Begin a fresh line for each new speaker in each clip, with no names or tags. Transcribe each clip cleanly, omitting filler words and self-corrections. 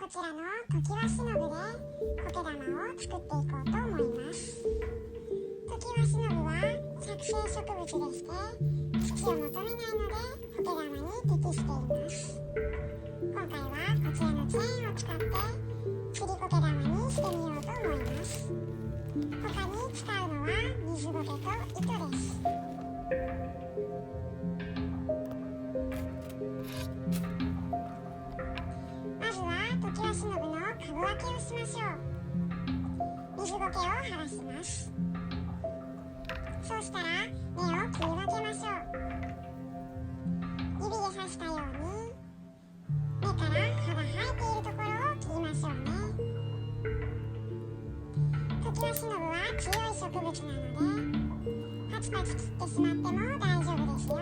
ちらのトキワシノブで苔玉を作っていこうと思います。トキワシノブは着生植物でして土を求めないので苔玉に適しています。今回はこちらのチェーンを使って吊り苔玉にしてみようと思います。他に使うのは水苔と糸です。まずはトキワシノブの株分けをしましょう。水苔を剥がします。そうしたら根を切り分けましょう。指で刺したように根から葉が生えているところを切りましょうね。トキワシノブは強い植物なのでパチパチ切ってしまっても大丈夫ですよ。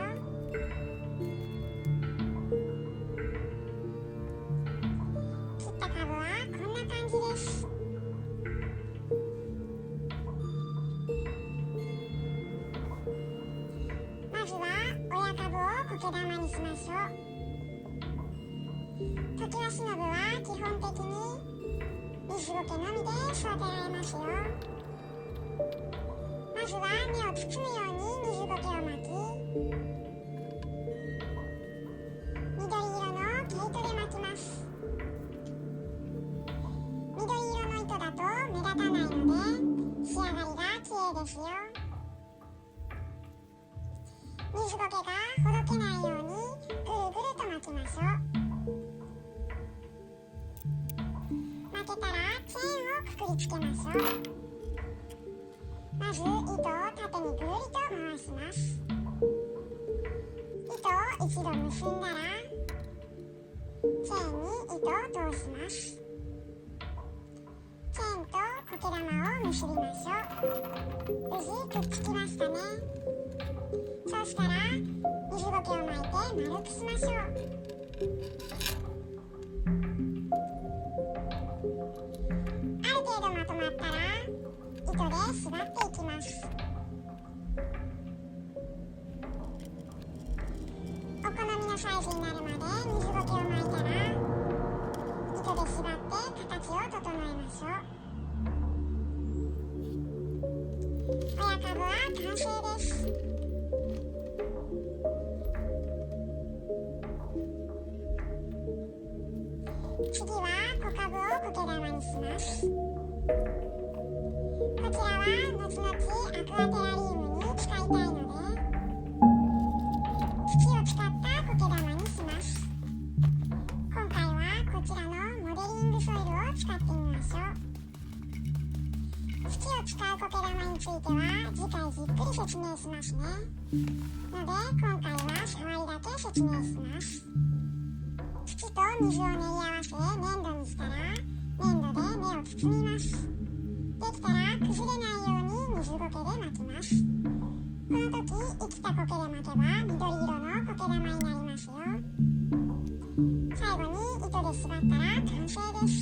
切った株はこんな感じです。まずは親株を苔玉にしましょう。トキワシノブは基本的に水苔のみで育てられますよ。まずは根を包むように水苔を巻き、緑色の毛糸で巻きます。緑色の糸だと目立たないので仕上がりが綺麗ですよ。水苔がほどけないようにぐるぐると巻きましょう。巻けたらチェーンをくくりつけましょう。まず糸を縦にぐるりと回します。糸を一度結んだらチェーンに糸を通します。チェーンと苔玉を結びましょう。無事くっつきましたね。そうしたら水苔を巻いて丸くしましょう。ある程度まとまったら糸で縛っていきます。お好みのサイズになるまで水苔を巻いたら糸で縛って形を整えましょう。親株は完成です。次は小株を苔玉にします。こちらは後々アクアテラリウムに使いたいので土を使った苔玉にします。今回はこちらのモデリングソイルを使ってみましょう。土を使う苔玉については次回じっくり説明しますね。ので今回は触りだけ説明します。土と水を練り合わせ粘土にしたら粘土で根を包みます。できたら崩れないように水苔で巻きます。この時生きた苔で巻けば緑色の苔玉になりますよ。最後に糸で縛ったら完成です。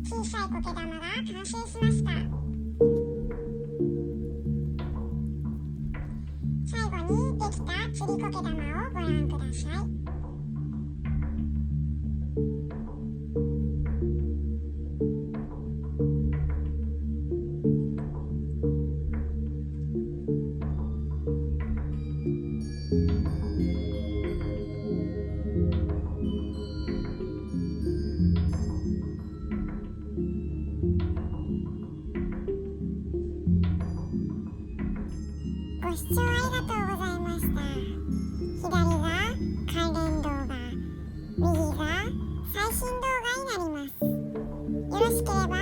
小さい苔玉が完成しました。最後にできた吊り苔玉をご覧ください。ご視聴ありがとうございました。左が関連動画、右が最新動画になります。よろしければ